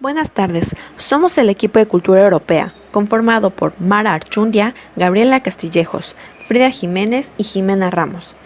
Buenas tardes, somos el equipo de Cultura Europea, conformado por Mara Archundia, Gabriela Castillejos, Frida Jiménez y Jimena Ramos.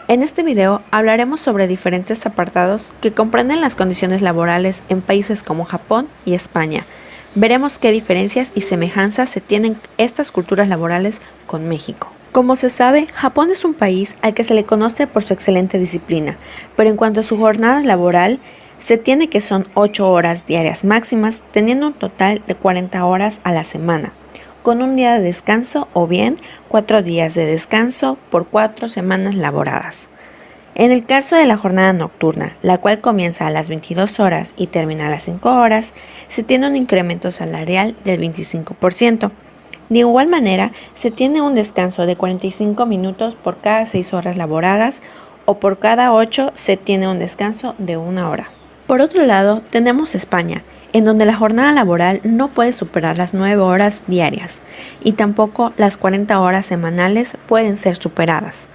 En este video hablaremos sobre diferentes apartados que comprenden las condiciones laborales en países como Japón y España. Veremos qué diferencias y semejanzas se tienen estas culturas laborales con México. Como se sabe, Japón es un país al que se le conoce por su excelente disciplina, pero en cuanto a su jornada laboral, se tiene que son 8 horas diarias máximas, teniendo un total de 40 horas a la semana, con un día de descanso o bien 4 días de descanso por 4 semanas laboradas. En el caso de la jornada nocturna, la cual comienza a las 22 horas y termina a las 5 horas, se tiene un incremento salarial del 25%. De igual manera, se tiene un descanso de 45 minutos por cada 6 horas laboradas o por cada 8 se tiene un descanso de 1 hora. Por otro lado, tenemos España, en donde la jornada laboral no puede superar las 9 horas diarias y tampoco las 40 horas semanales pueden ser superadas.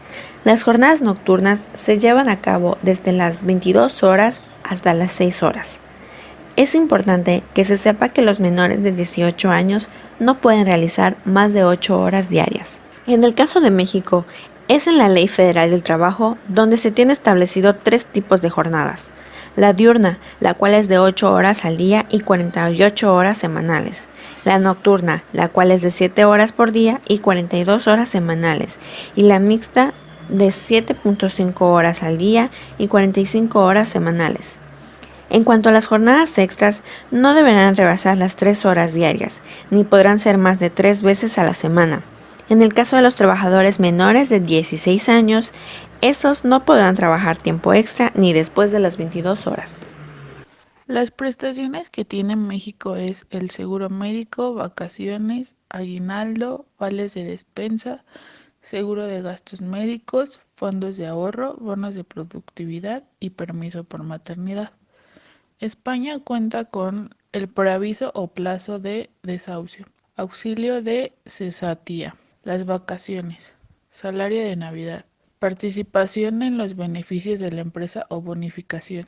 Las jornadas nocturnas se llevan a cabo desde las 22 horas hasta las 6 horas. Es importante que se sepa que los menores de 18 años no pueden realizar más de 8 horas diarias. En el caso de México, es en la Ley Federal del Trabajo donde se tiene establecido 3 tipos de jornadas. La diurna, la cual es de 8 horas al día y 48 horas semanales. La nocturna, la cual es de 7 horas por día y 42 horas semanales. Y la mixta, de 7.5 horas al día y 45 horas semanales. En cuanto a las jornadas extras, no deberán rebasar las 3 horas diarias, ni podrán ser más de 3 veces a la semana. En el caso de los trabajadores menores de 16 años, estos no podrán trabajar tiempo extra ni después de las 22 horas. Las prestaciones que tiene México es el seguro médico, vacaciones, aguinaldo, vales de despensa, seguro de gastos médicos, fondos de ahorro, bonos de productividad y permiso por maternidad. España cuenta con el preaviso o plazo de desahucio, auxilio de cesantía, las vacaciones, salario de Navidad, participación en los beneficios de la empresa o bonificación,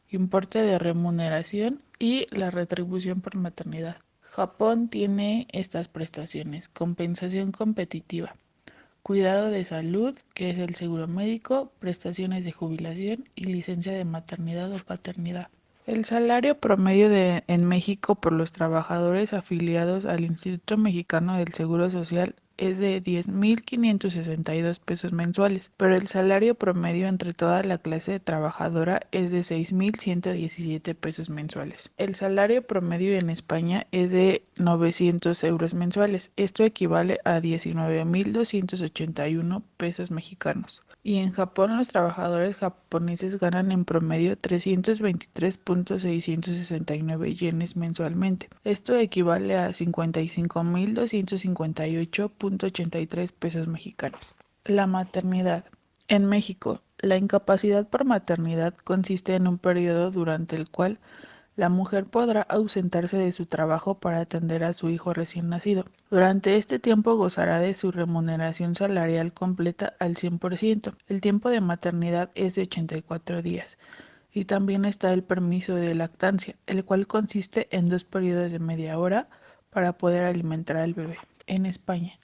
importe de remuneración y la retribución por maternidad. Japón tiene estas prestaciones: compensación competitiva, cuidado de salud, que es el seguro médico, prestaciones de jubilación y licencia de maternidad o paternidad. El salario promedio en México por los trabajadores afiliados al Instituto Mexicano del Seguro Social es de 10,562 pesos mensuales, pero el salario promedio entre toda la clase trabajadora es de 6,117 pesos mensuales. El salario promedio en España es de 900 euros mensuales. Esto equivale a 19,281 pesos mexicanos. Y en Japón los trabajadores japoneses ganan en promedio 323.669 yenes mensualmente. Esto equivale a 55,258.83 pesos mexicanos. La maternidad. En México, la incapacidad por maternidad consiste en un periodo durante el cual la mujer podrá ausentarse de su trabajo para atender a su hijo recién nacido. Durante este tiempo gozará de su remuneración salarial completa al 100%. El tiempo de maternidad es de 84 días. Y también está el permiso de lactancia, el cual consiste en 2 periodos de media hora para poder alimentar al bebé. En España,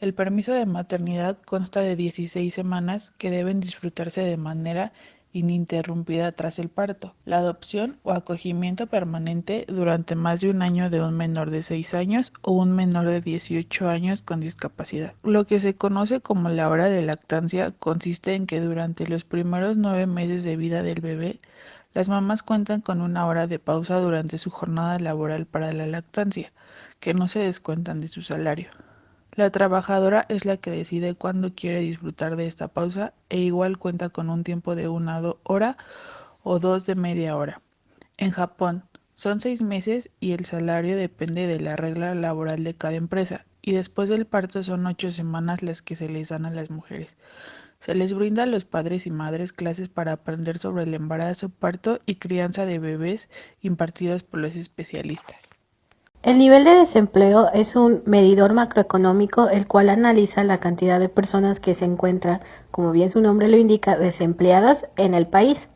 el permiso de maternidad consta de 16 semanas que deben disfrutarse de manera ininterrumpida tras el parto. La adopción o acogimiento permanente durante más de un año de un menor de 6 años o un menor de 18 años con discapacidad. Lo que se conoce como la hora de lactancia consiste en que durante los primeros 9 meses de vida del bebé, las mamás cuentan con una hora de pausa durante su jornada laboral para la lactancia, que no se descuentan de su salario. La trabajadora es la que decide cuándo quiere disfrutar de esta pausa e igual cuenta con un tiempo de 1 hora o 2 de media hora. En Japón son 6 meses y el salario depende de la regla laboral de cada empresa, y después del parto son 8 semanas las que se les dan a las mujeres. Se les brinda a los padres y madres clases para aprender sobre el embarazo, parto y crianza de bebés impartidos por los especialistas. El nivel de desempleo es un medidor macroeconómico el cual analiza la cantidad de personas que se encuentran, como bien su nombre lo indica, desempleadas en el país.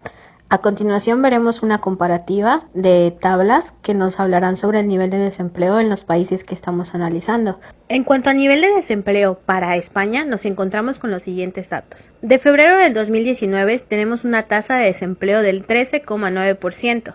A continuación veremos una comparativa de tablas que nos hablarán sobre el nivel de desempleo en los países que estamos analizando. En cuanto a nivel de desempleo para España, nos encontramos con los siguientes datos. De febrero del 2019 tenemos una tasa de desempleo del 13,9%,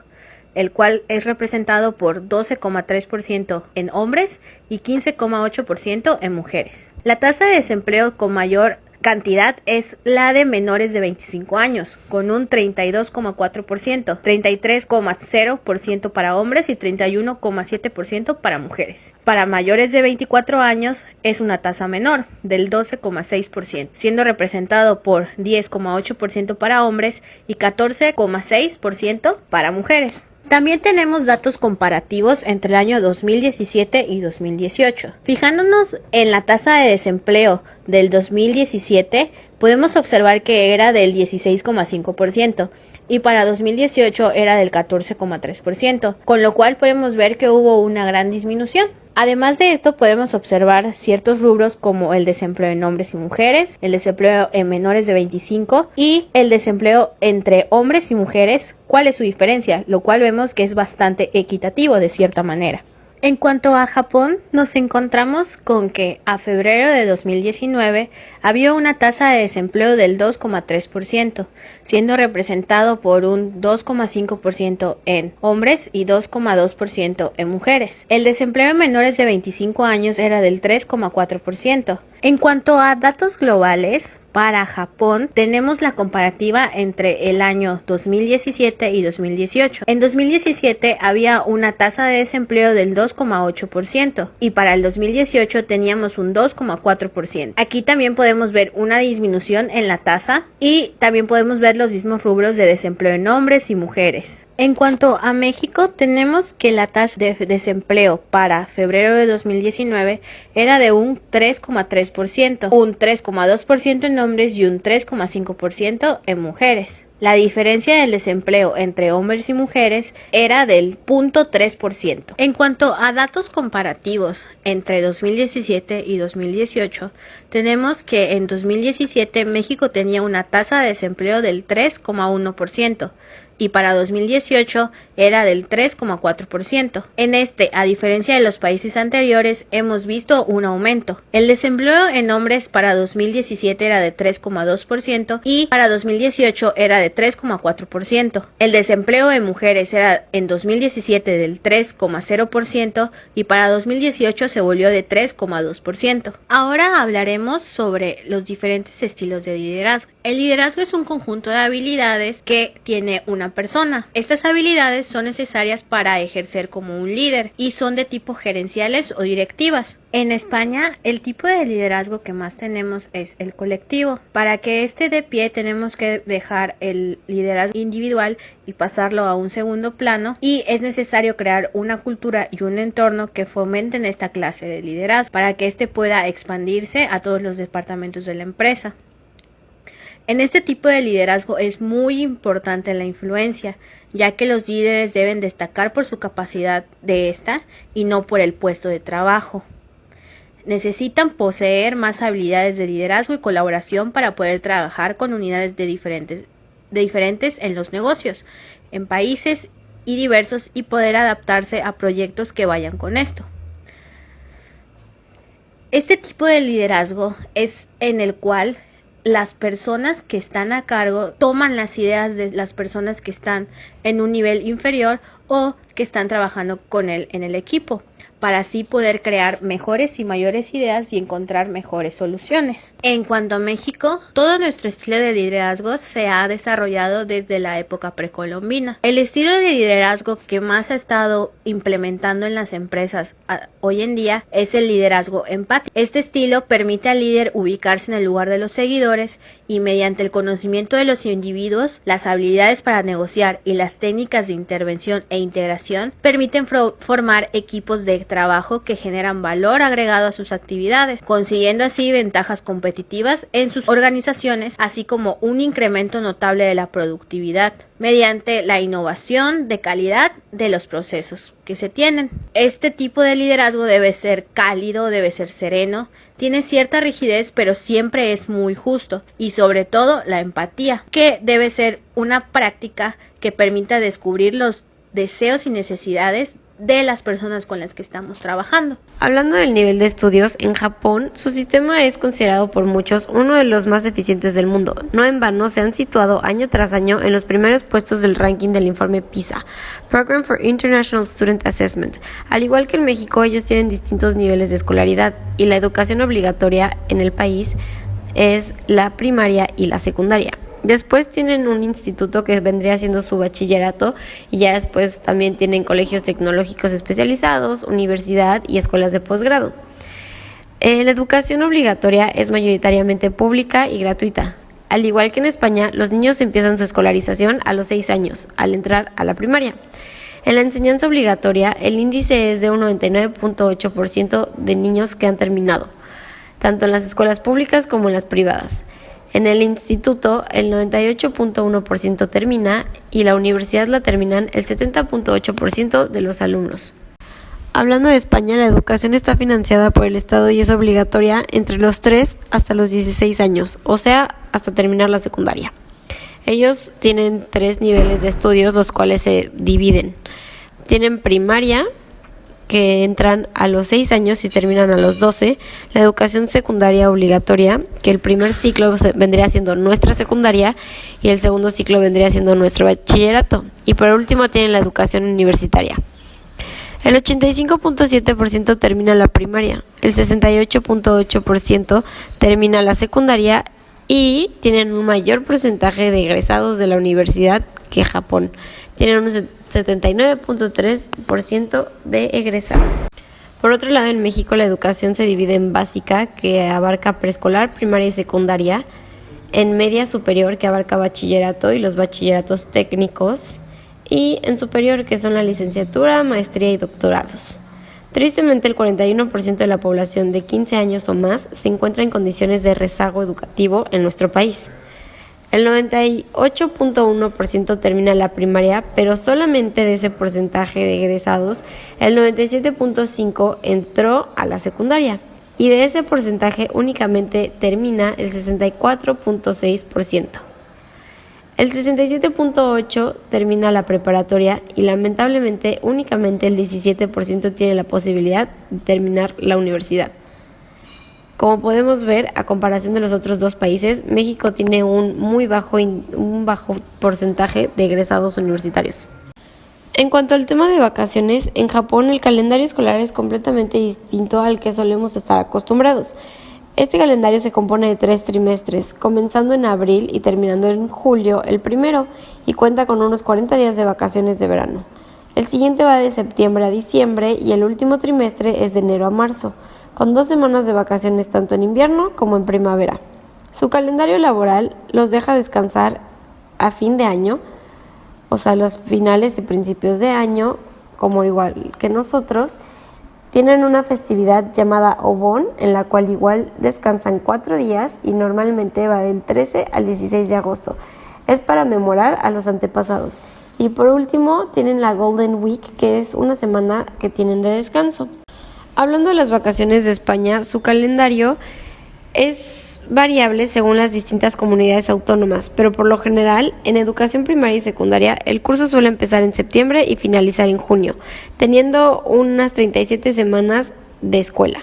el cual es representado por 12,3% en hombres y 15,8% en mujeres. La tasa de desempleo con mayor cantidad es la de menores de 25 años, con un 32,4%, 33,0% para hombres y 31,7% para mujeres. Para mayores de 24 años es una tasa menor, del 12,6%, siendo representado por 10,8% para hombres y 14,6% para mujeres. También tenemos datos comparativos entre el año 2017 y 2018. Fijándonos en la tasa de desempleo del 2017, podemos observar que era del 16,5% y para 2018 era del 14,3%, con lo cual podemos ver que hubo una gran disminución. Además de esto, podemos observar ciertos rubros como el desempleo en hombres y mujeres, el desempleo en menores de 25 y el desempleo entre hombres y mujeres. ¿Cuál es su diferencia? Lo cual vemos que es bastante equitativo de cierta manera. En cuanto a Japón, nos encontramos con que a febrero de 2019 había una tasa de desempleo del 2,3%, siendo representado por un 2,5% en hombres y 2,2% en mujeres. El desempleo en menores de 25 años era del 3,4%. En cuanto a datos globales, para Japón tenemos la comparativa entre el año 2017 y 2018. En 2017 había una tasa de desempleo del 2,8% y para el 2018 teníamos un 2,4%. Aquí también podemos ver una disminución en la tasa y también podemos ver los mismos rubros de desempleo en hombres y mujeres. En cuanto a México, tenemos que la tasa de desempleo para febrero de 2019 era de un 3,3%, un 3,2% en hombres y un 3,5% en mujeres. La diferencia del desempleo entre hombres y mujeres era del 0,3%. En cuanto a datos comparativos entre 2017 y 2018, tenemos que en 2017 México tenía una tasa de desempleo del 3,1%. Y para 2018 era del 3,4%. En este, a diferencia de los países anteriores, hemos visto un aumento. El desempleo en hombres para 2017 era de 3,2% y para 2018 era de 3,4%. El desempleo en mujeres era en 2017 del 3,0% y para 2018 se volvió de 3,2%. Ahora hablaremos sobre los diferentes estilos de liderazgo. El liderazgo es un conjunto de habilidades que tiene una persona. Estas habilidades son necesarias para ejercer como un líder y son de tipo gerenciales o directivas. En España, el tipo de liderazgo que más tenemos es el colectivo. Para que esté de pie, tenemos que dejar el liderazgo individual y pasarlo a un segundo plano, y es necesario crear una cultura y un entorno que fomenten esta clase de liderazgo para que éste pueda expandirse a todos los departamentos de la empresa. En este tipo de liderazgo es muy importante la influencia, ya que los líderes deben destacar por su capacidad de esta y no por el puesto de trabajo. Necesitan poseer más habilidades de liderazgo y colaboración para poder trabajar con unidades de diferentes en los negocios, en países y diversos, y poder adaptarse a proyectos que vayan con esto. Este tipo de liderazgo es en el cual las personas que están a cargo toman las ideas de las personas que están en un nivel inferior o que están trabajando con él en el equipo, para así poder crear mejores y mayores ideas y encontrar mejores soluciones. En cuanto a México, todo nuestro estilo de liderazgo se ha desarrollado desde la época precolombina. El estilo de liderazgo que más ha estado implementando en las empresas hoy en día es el liderazgo empático. Este estilo permite al líder ubicarse en el lugar de los seguidores y, mediante el conocimiento de los individuos, las habilidades para negociar y las técnicas de intervención e integración, permiten formar equipos de trabajo que generan valor agregado a sus actividades, consiguiendo así ventajas competitivas en sus organizaciones, así como un incremento notable de la productividad mediante la innovación de calidad de los procesos que se tienen. Este tipo de liderazgo debe ser cálido, debe ser sereno, tiene cierta rigidez, pero siempre es muy justo, y sobre todo la empatía, que debe ser una práctica que permita descubrir los deseos y necesidades de las personas con las que estamos trabajando. Hablando del nivel de estudios, en Japón su sistema es considerado por muchos uno de los más eficientes del mundo. No en vano se han situado año tras año en los primeros puestos del ranking del informe PISA, Program for International Student Assessment. Al igual que en México, ellos tienen distintos niveles de escolaridad y la educación obligatoria en el país es la primaria y la secundaria. Después tienen un instituto que vendría siendo su bachillerato y ya después también tienen colegios tecnológicos especializados, universidad y escuelas de posgrado. La educación obligatoria es mayoritariamente pública y gratuita. Al igual que en España, los niños empiezan su escolarización a los 6 años, al entrar a la primaria. En la enseñanza obligatoria, el índice es de un 99.8% de niños que han terminado, tanto en las escuelas públicas como en las privadas. En el instituto, el 98.1% termina y la universidad la terminan el 70.8% de los alumnos. Hablando de España, la educación está financiada por el Estado y es obligatoria entre los 3 hasta los 16 años, o sea, hasta terminar la secundaria. Ellos tienen 3 niveles de estudios, los cuales se dividen. Tienen primaria, que entran a los 6 años y terminan a los 12, la educación secundaria obligatoria, que el primer ciclo vendría siendo nuestra secundaria y el segundo ciclo vendría siendo nuestro bachillerato, y por último tienen la educación universitaria. El 85.7% termina la primaria, el 68.8% termina la secundaria y tienen un mayor porcentaje de egresados de la universidad que Japón. Tienen un 79.3% de egresados. Por otro lado, en México la educación se divide en básica, que abarca preescolar, primaria y secundaria, en media superior, que abarca bachillerato y los bachilleratos técnicos, y en superior, que son la licenciatura, maestría y doctorados. Tristemente, el 41% de la población de 15 años o más se encuentra en condiciones de rezago educativo en nuestro país. El 98.1% termina la primaria, pero solamente de ese porcentaje de egresados, el 97.5% entró a la secundaria, y de ese porcentaje únicamente termina el 64.6%. El 67.8% termina la preparatoria y lamentablemente únicamente el 17% tiene la posibilidad de terminar la universidad. Como podemos ver, a comparación de los otros 2 países, México tiene un bajo porcentaje de egresados universitarios. En cuanto al tema de vacaciones, en Japón el calendario escolar es completamente distinto al que solemos estar acostumbrados. Este calendario se compone de 3 trimestres, comenzando en abril y terminando en julio el primero, y cuenta con unos 40 días de vacaciones de verano. El siguiente va de septiembre a diciembre y el último trimestre es de enero a marzo, con 2 semanas de vacaciones tanto en invierno como en primavera. Su calendario laboral los deja descansar a fin de año, o sea, los finales y principios de año, como igual que nosotros. Tienen una festividad llamada Obon, en la cual igual descansan 4 días y normalmente va del 13 al 16 de agosto. Es para memorar a los antepasados. Y por último tienen la Golden Week, que es una semana que tienen de descanso. Hablando de las vacaciones de España, su calendario es variable según las distintas comunidades autónomas, pero por lo general, en educación primaria y secundaria, el curso suele empezar en septiembre y finalizar en junio, teniendo unas 37 semanas de escuela.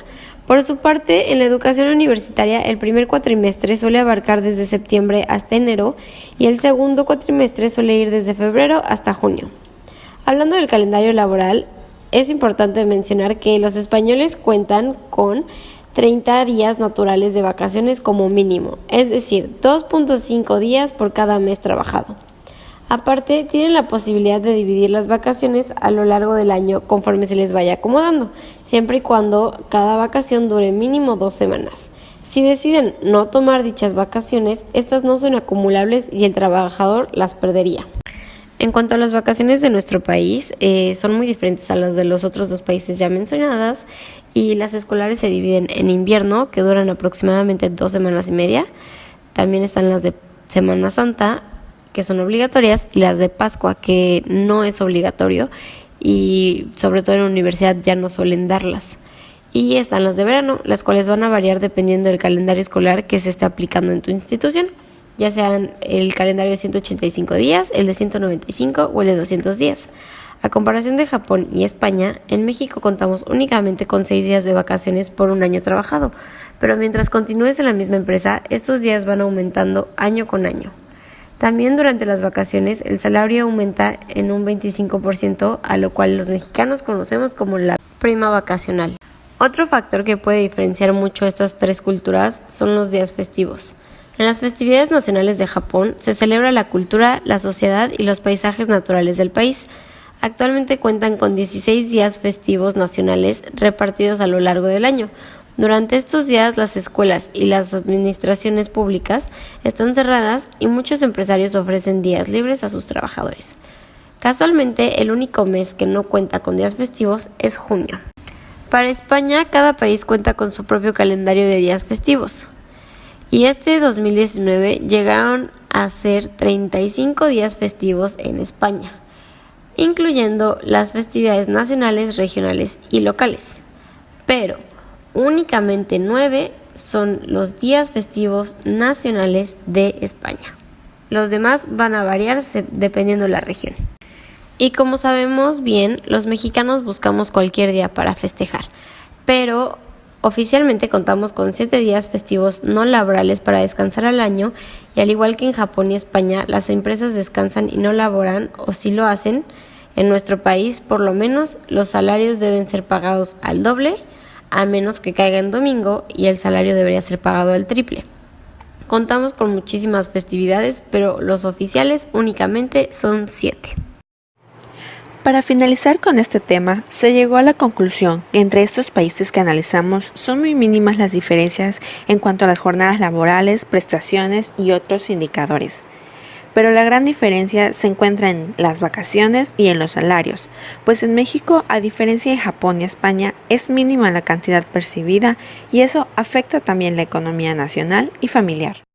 Por su parte, en la educación universitaria, el primer cuatrimestre suele abarcar desde septiembre hasta enero y el segundo cuatrimestre suele ir desde febrero hasta junio. Hablando del calendario laboral, es importante mencionar que los españoles cuentan con 30 días naturales de vacaciones como mínimo, es decir, 2.5 días por cada mes trabajado. Aparte, tienen la posibilidad de dividir las vacaciones a lo largo del año conforme se les vaya acomodando, siempre y cuando cada vacación dure mínimo 2 semanas. Si deciden no tomar dichas vacaciones, estas no son acumulables y el trabajador las perdería. En cuanto a las vacaciones de nuestro país, son muy diferentes a las de los otros dos países ya mencionadas, y las escolares se dividen en invierno, que duran aproximadamente 2 semanas y media. También están las de Semana Santa, que son obligatorias, y las de Pascua, que no es obligatorio, y sobre todo en la universidad ya no suelen darlas. Y están las de verano, las cuales van a variar dependiendo del calendario escolar que se esté aplicando en tu institución, ya sean el calendario de 185 días, el de 195 o el de 200 días. A comparación de Japón y España, en México contamos únicamente con 6 días de vacaciones por un año trabajado, pero mientras continúes en la misma empresa, estos días van aumentando año con año. También durante las vacaciones el salario aumenta en un 25%, a lo cual los mexicanos conocemos como la prima vacacional. Otro factor que puede diferenciar mucho estas tres culturas son los días festivos. En las festividades nacionales de Japón se celebra la cultura, la sociedad y los paisajes naturales del país. Actualmente cuentan con 16 días festivos nacionales repartidos a lo largo del año. Durante estos días las escuelas y las administraciones públicas están cerradas y muchos empresarios ofrecen días libres a sus trabajadores. Casualmente, el único mes que no cuenta con días festivos es junio. Para España, cada país cuenta con su propio calendario de días festivos. Y este 2019 llegaron a ser 35 días festivos en España, incluyendo las festividades nacionales, regionales y locales. Pero únicamente 9 son los días festivos nacionales de España. Los demás van a variar dependiendo de la región. Y como sabemos bien, los mexicanos buscamos cualquier día para festejar, pero oficialmente contamos con 7 días festivos no laborales para descansar al año, y al igual que en Japón y España, las empresas descansan y no laboran, o si lo hacen, en nuestro país por lo menos los salarios deben ser pagados al doble, a menos que caiga en domingo, y el salario debería ser pagado al triple. Contamos con muchísimas festividades, pero los oficiales únicamente son 7. Para finalizar con este tema, se llegó a la conclusión que entre estos países que analizamos son muy mínimas las diferencias en cuanto a las jornadas laborales, prestaciones y otros indicadores. Pero la gran diferencia se encuentra en las vacaciones y en los salarios, pues en México, a diferencia de Japón y España, es mínima la cantidad percibida y eso afecta también la economía nacional y familiar.